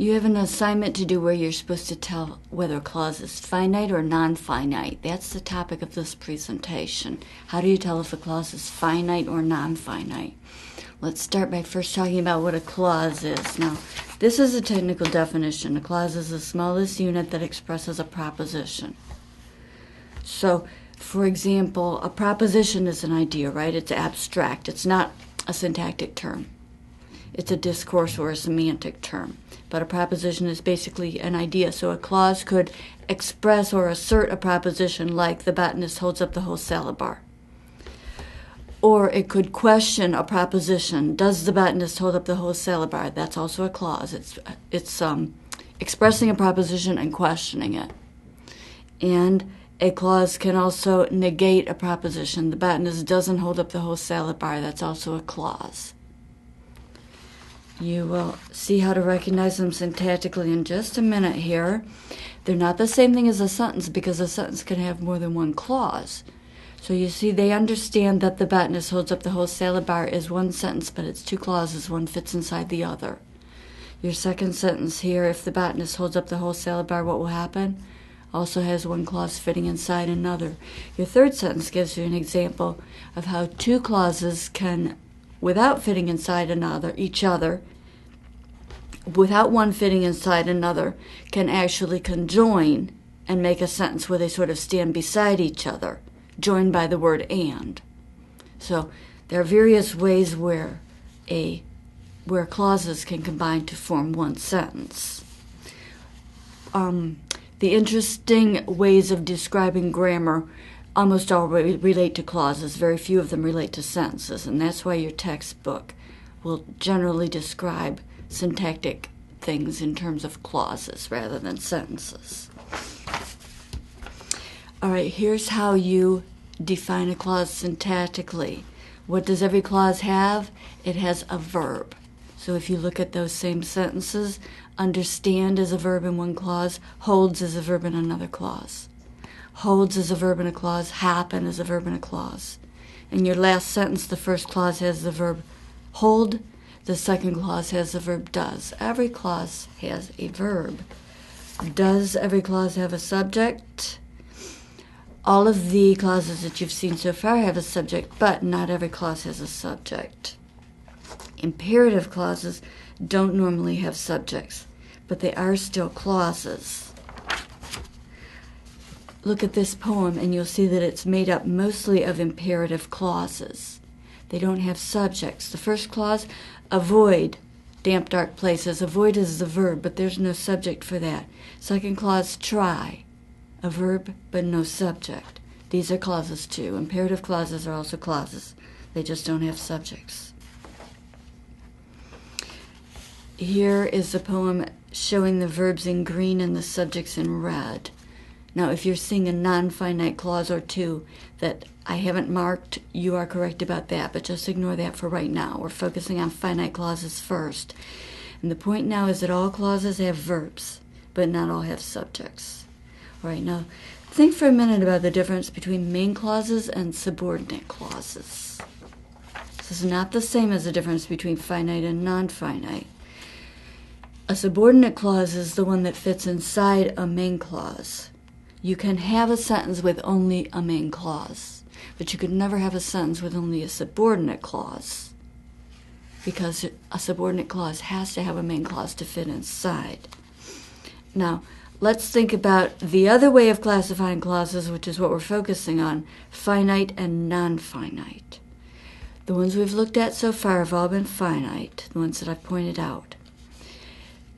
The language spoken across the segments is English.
You have an assignment to do where you're supposed to tell whether a clause is finite or non-finite. That's the topic of this presentation. How do you tell if a clause is finite or non-finite? Let's start by first talking about what a clause is. Now, this is a technical definition. A clause is the smallest unit that expresses a proposition. So, for example, a proposition is an idea, right? It's abstract. It's not a syntactic term. It's a discourse or a semantic term. But a proposition is basically an idea. So a clause could express or assert a proposition like the botanist holds up the whole salad bar. Or it could question a proposition. Does the botanist hold up the whole salad bar? That's also a clause. It's expressing a proposition and questioning it. And a clause can also negate a proposition. The botanist doesn't hold up the whole salad bar. That's also a clause. You will see how to recognize them syntactically in just a minute here. They're not the same thing as a sentence because a sentence can have more than one clause. So you see they understand that the botanist holds up the whole salad bar is one sentence, but it's two clauses. One fits inside the other. Your second sentence here, if the botanist holds up the whole salad bar, what will happen? Also has one clause fitting inside another. Your third sentence gives you an example of how two clauses can, without fitting inside each other, without one fitting inside another, can actually conjoin and make a sentence where they sort of stand beside each other, joined by the word and. So there are various ways where clauses can combine to form one sentence. The interesting ways of describing grammar almost all relate to clauses. Very few of them relate to sentences, and that's why your textbook will generally describe syntactic things in terms of clauses rather than sentences. All right, here's how you define a clause syntactically. What does every clause have? It has a verb. So if you look at those same sentences, understand is a verb in one clause, holds is a verb in another clause. Holds is a verb in a clause, happen is a verb in a clause. In your last sentence, the first clause has the verb hold, the second clause has the verb does. Every clause has a verb. Does every clause have a subject? All of the clauses that you've seen so far have a subject, but not every clause has a subject. Imperative clauses don't normally have subjects, but they are still clauses. Look at this poem and you'll see that it's made up mostly of imperative clauses. They don't have subjects. The first clause, avoid damp, dark places. Avoid is the verb, but there's no subject for that. Second clause, try. A verb, but no subject. These are clauses too. Imperative clauses are also clauses. They just don't have subjects. Here is the poem showing the verbs in green and the subjects in red. Now, if you're seeing a non-finite clause or two that I haven't marked, you are correct about that, but just ignore that for right now. We're focusing on finite clauses first. And the point now is that all clauses have verbs, but not all have subjects. All right, now think for a minute about the difference between main clauses and subordinate clauses. This is not the same as the difference between finite and non-finite. A subordinate clause is the one that fits inside a main clause. You can have a sentence with only a main clause, but you could never have a sentence with only a subordinate clause, because a subordinate clause has to have a main clause to fit inside. Now, let's think about the other way of classifying clauses, which is what we're focusing on, finite and non-finite. The ones we've looked at so far have all been finite, the ones that I've pointed out.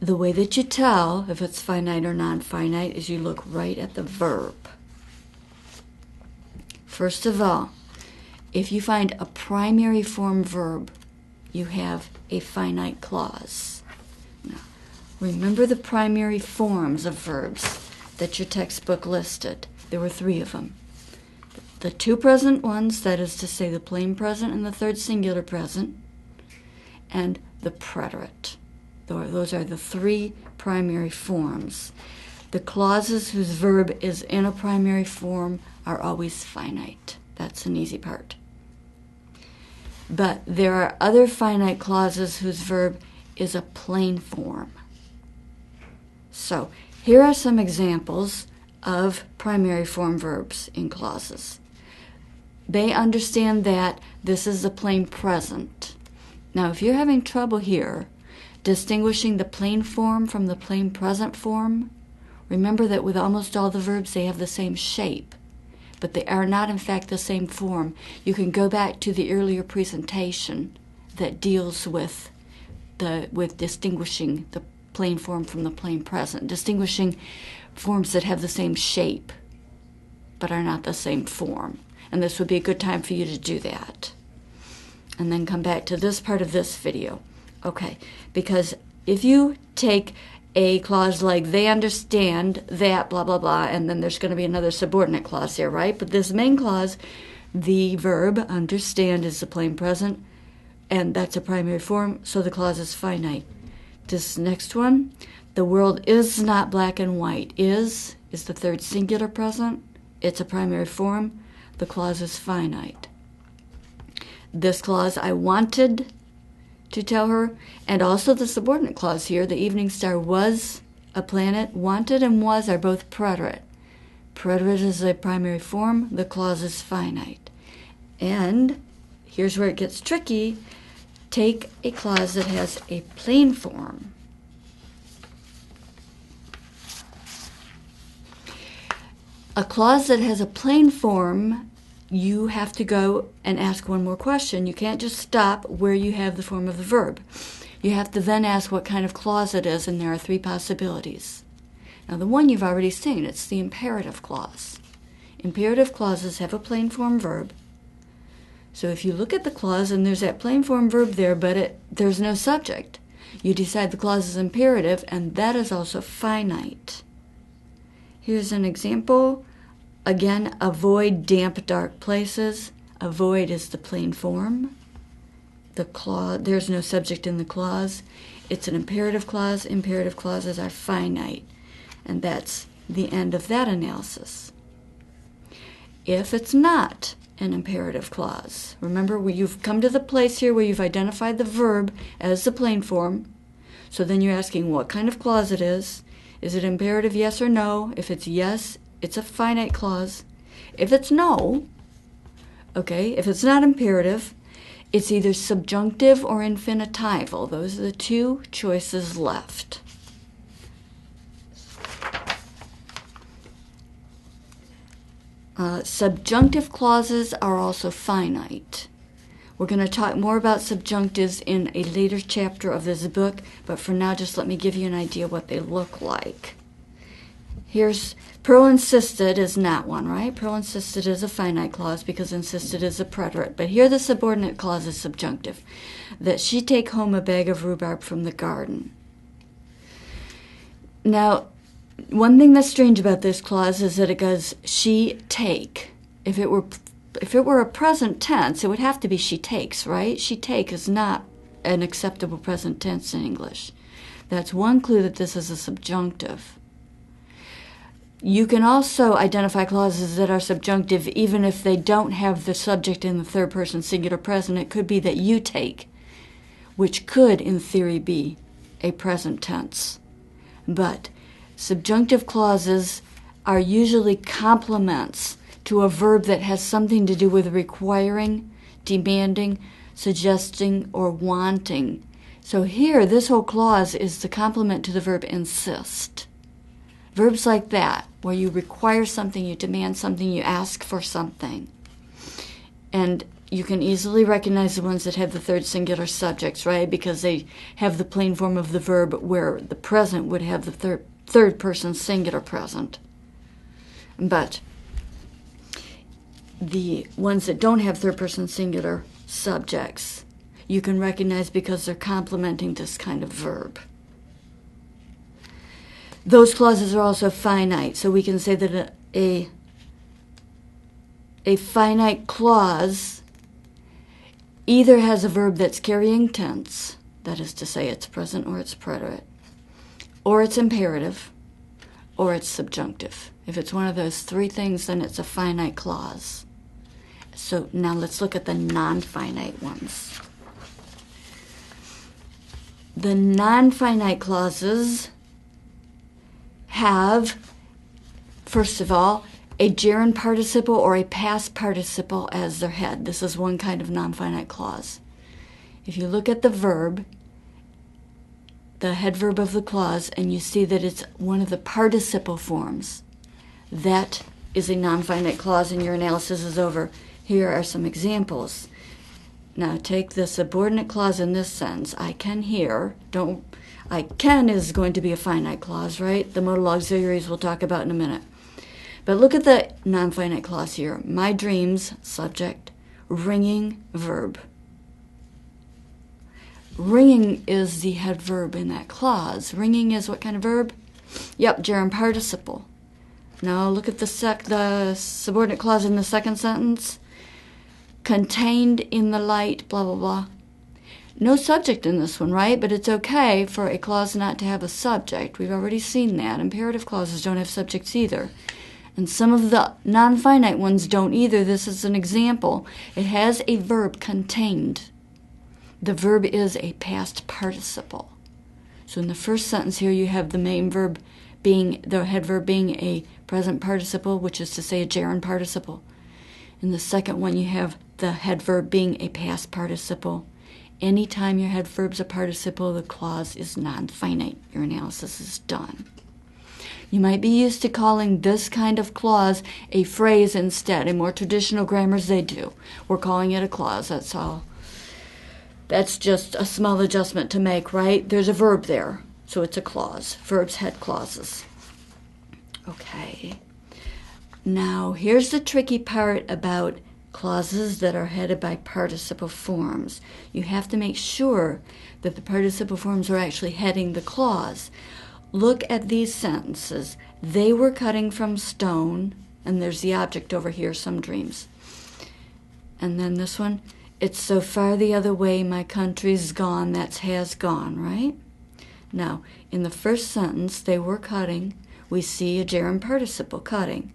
The way that you tell if it's finite or non-finite is you look right at the verb. First of all, if you find a primary form verb, you have a finite clause. Now, remember the primary forms of verbs that your textbook listed. There were 3 of them. The 2 present ones, that is to say the plain present and the third singular present, and the preterite. Those are the 3 primary forms. The clauses whose verb is in a primary form are always finite. That's an easy part. But there are other finite clauses whose verb is a plain form. So here are some examples of primary form verbs in clauses. They understand that this is the plain present. Now, if you're having trouble here distinguishing the plain form from the plain present form, remember that with almost all the verbs, they have the same shape, but they are not, in fact, the same form. You can go back to the earlier presentation that deals with distinguishing the plain form from the plain present, distinguishing forms that have the same shape but are not the same form. And this would be a good time for you to do that. And then come back to this part of this video. Okay, because if you take a clause like they understand that blah blah blah, and then there's going to be another subordinate clause there, right? But this main clause, the verb understand, is the plain present, and that's a primary form, so the clause is finite. This next one, the world is not black and white. Is the third singular present. It's a primary form. The clause is finite. This clause, I wanted to tell her, and also the subordinate clause here, the evening star was a planet. Wanted and was are both preterite. Preterite is a primary form. The clause is finite. And here's where it gets tricky. Take a clause that has a plain form. A clause that has a plain form, you have to go and ask one more question. You can't just stop where you have the form of the verb. You have to then ask what kind of clause it is, and there are three possibilities. Now, the one you've already seen, it's the imperative clause. Imperative clauses have a plain form verb. So if you look at the clause and there's that plain form verb there, but there's no subject, you decide the clause is imperative, and that is also finite. Here's an example. Again, avoid damp, dark places. Avoid is the plain form. The clause, there's no subject in the clause. It's an imperative clause. Imperative clauses are finite. And that's the end of that analysis. If it's not an imperative clause, remember you've come to the place here where you've identified the verb as the plain form. So then you're asking what kind of clause it is. Is it imperative, yes or no? If it's yes, it's a finite clause. If it's no, okay, if it's not imperative, it's either subjunctive or infinitival. Those are the two choices left. Subjunctive clauses are also finite. We're going to talk more about subjunctives in a later chapter of this book, but for now, just let me give you an idea what they look like. Here's Pearl insisted is not one, right? Pearl insisted is a finite clause because insisted is a preterite. But here the subordinate clause is subjunctive, that she take home a bag of rhubarb from the garden. Now, one thing that's strange about this clause is that it goes she take. If it were a present tense, it would have to be she takes, right? She take is not an acceptable present tense in English. That's one clue that this is a subjunctive. You can also identify clauses that are subjunctive even if they don't have the subject in the third person singular present. It could be that you take, which could, in theory, be a present tense. But subjunctive clauses are usually complements to a verb that has something to do with requiring, demanding, suggesting, or wanting. So here, this whole clause is the complement to the verb insist. Verbs like that, where you require something, you demand something, you ask for something. And you can easily recognize the ones that have the third singular subjects, right? Because they have the plain form of the verb where the present would have the third person singular present. But the ones that don't have third person singular subjects, you can recognize because they're complementing this kind of verb. Those clauses are also finite, so we can say that a finite clause either has a verb that's carrying tense, that is to say it's present or it's preterite, or it's imperative, or it's subjunctive. If it's one of those three things, then it's a finite clause. So now let's look at the non-finite ones. The non-finite clauses have, first of all, a gerund participle or a past participle as their head. This is one kind of non-finite clause. If you look at the verb, the head verb of the clause, and you see that it's one of the participle forms, that is a non-finite clause and your analysis is over. Here are some examples. Now take the subordinate clause in this sentence. I can hear. I can is going to be a finite clause, right? The modal auxiliaries we'll talk about in a minute. But look at the non-finite clause here. My dreams, subject, ringing, verb. Ringing is the head verb in that clause. Ringing is what kind of verb? Yep, gerund participle. Now look at the subordinate clause in the second sentence. Contained in the light, blah, blah, blah. No subject in this one, right? But it's okay for a clause not to have a subject. We've already seen that. Imperative clauses don't have subjects either. And some of the non-finite ones don't either. This is an example. It has a verb contained. The verb is a past participle. So in the first sentence here, you have the main verb being, the head verb being a present participle, which is to say a gerund participle. In the second one, you have the head verb being a past participle. Anytime your head verb's a participle, the clause is non-finite. Your analysis is done. You might be used to calling this kind of clause a phrase instead. In more traditional grammars, they do. We're calling it a clause, that's all. That's just a small adjustment to make, right? There's a verb there, so it's a clause. Verbs head clauses. Okay. Now, here's the tricky part about clauses that are headed by participle forms. You have to make sure that the participle forms are actually heading the clause. Look at these sentences. They were cutting from stone, and there's the object over here, some dreams. And then this one, it's so far the other way, my country's gone, that's has gone, right? Now, in the first sentence, they were cutting, we see a gerund participle, cutting.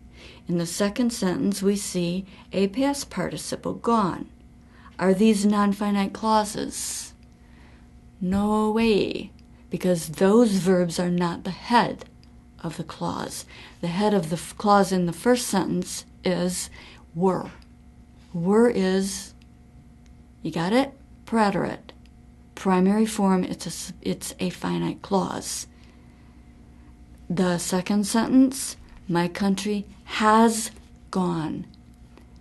In the second sentence, we see a past participle, gone. Are these non-finite clauses? No way, because those verbs are not the head of the clause. The head of the clause in the first sentence is were. Were is, you got it? Preterite. Primary form, it's a finite clause. The second sentence, my country has gone.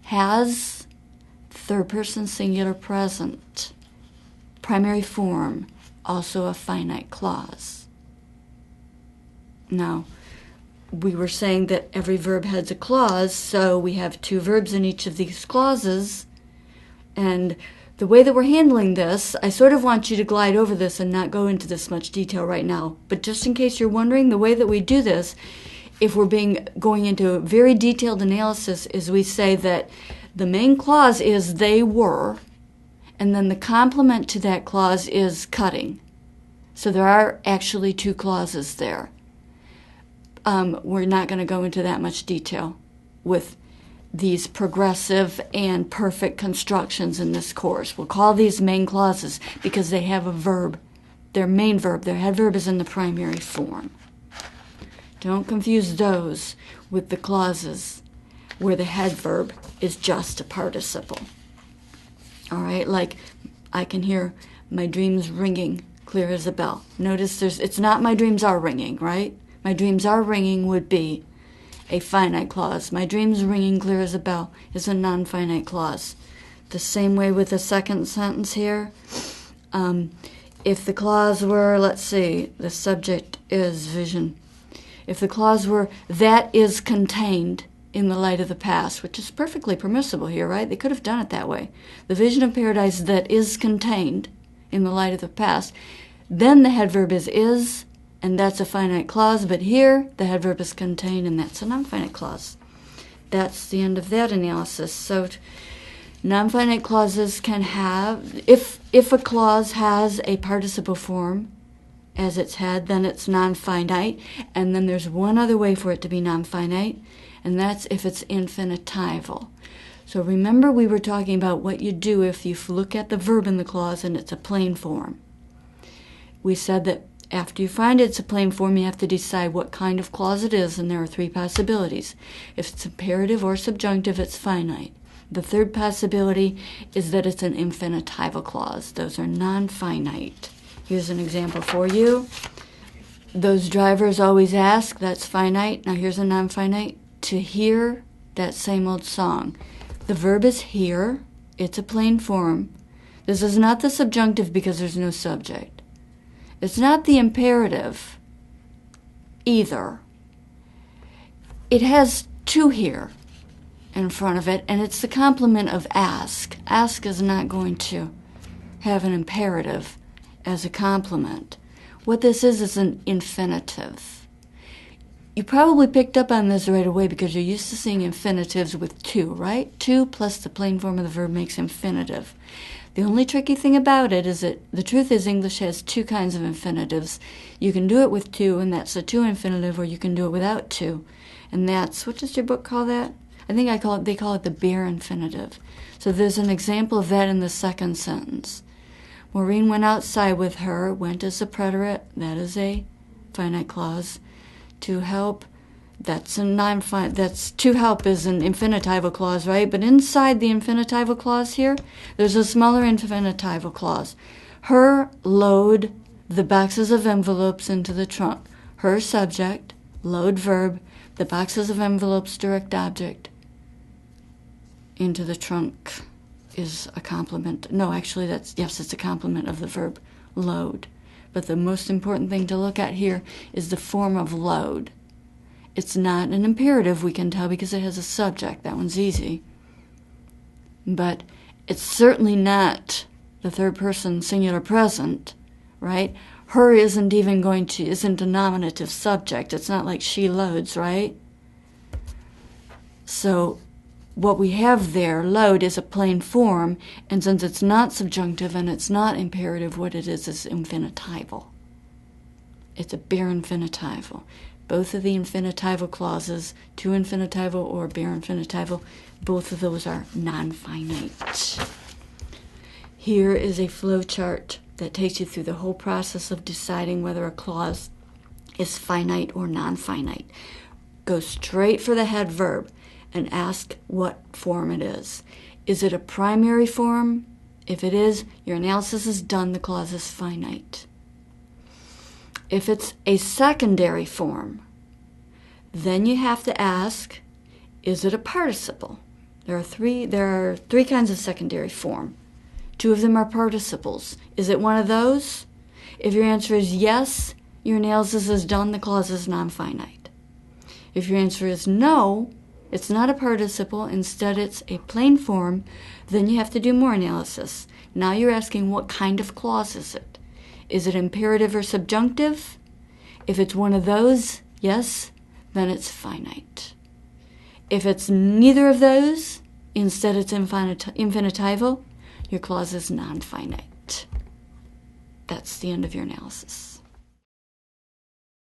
Has, third person singular present. Primary form, also a finite clause. Now, we were saying that every verb has a clause, so we have two verbs in each of these clauses. And the way that we're handling this, I sort of want you to glide over this and not go into this much detail right now. But just in case you're wondering, the way that we do this, if we're going into a very detailed analysis, is we say that the main clause is they were, and then the complement to that clause is cutting. So there are actually two clauses there. We're not going to go into that much detail with these progressive and perfect constructions in this course. We'll call these main clauses because they have a verb. Their main verb, their head verb is in the primary form. Don't confuse those with the clauses where the head verb is just a participle. All right, like I can hear my dreams ringing clear as a bell. Notice it's not my dreams are ringing, right? My dreams are ringing would be a finite clause. My dreams ringing clear as a bell is a non-finite clause. The same way with the second sentence here. If the clause were, let's see, the subject is vision. If the clause were, that is contained in the light of the past, which is perfectly permissible here, right? They could have done it that way. The vision of paradise that is contained in the light of the past. Then the head verb is, and that's a finite clause, but here the head verb is contained, and that's a non-finite clause. That's the end of that analysis. So non-finite clauses can have, if a clause has a participle form as its head, then it's non-finite, and then there's one other way for it to be non-finite, and that's if it's infinitival. So remember we were talking about what you do if you look at the verb in the clause and it's a plain form. We said that After you find it's a plain form, you have to decide what kind of clause it is, and there are three possibilities. If it's imperative or subjunctive, it's finite. The third possibility is that it's an infinitival clause. Those are non-finite. Here's an example for you. Those drivers always ask, that's finite. Now here's a non-finite. To hear that same old song. The verb is hear. It's a plain form. This is not the subjunctive because there's no subject. It's not the imperative either. It has to hear in front of it, and it's the complement of ask. Ask is not going to have an imperative as a complement. What this is an infinitive. You probably picked up on this right away because you're used to seeing infinitives with to, right? To plus the plain form of the verb makes infinitive. The only tricky thing about it is that the truth is English has two kinds of infinitives. You can do it with to, and that's a to infinitive, or you can do it without to. And that's, what does your book call that? I think they call it the bare infinitive. So there's an example of that in the second sentence. Maureen went outside with her. Went is a preterite. That is a finite clause. To help, that's a non-finite. That's to help is an infinitival clause, right? But inside the infinitival clause here, there's a smaller infinitival clause. Her load the boxes of envelopes into the trunk. Her subject, load verb, the boxes of envelopes direct object into the trunk is a complement. No, actually, it's a complement of the verb load. But the most important thing to look at here is the form of load. It's not an imperative, we can tell, because it has a subject. That one's easy. But it's certainly not the third person singular present, right? Her isn't a nominative subject. It's not like she loads, right? So what we have there, load, is a plain form, and since it's not subjunctive and it's not imperative, what it is infinitival. It's a bare infinitival. Both of the infinitival clauses, to infinitival or bare infinitival, both of those are non-finite. Here is a flow chart that takes you through the whole process of deciding whether a clause is finite or non-finite. Go straight for the head verb and ask what form it is. Is it a primary form? If it is, your analysis is done, the clause is finite. If it's a secondary form, then you have to ask, is it a participle? There are three kinds of secondary form. Two of them are participles. Is it one of those? If your answer is yes, your analysis is done, the clause is non-finite. If your answer is no, it's not a participle, instead it's a plain form, then you have to do more analysis. Now you're asking what kind of clause is it? Is it imperative or subjunctive? If it's one of those, yes, then it's finite. If it's neither of those, instead it's infinitival, your clause is non-finite. That's the end of your analysis.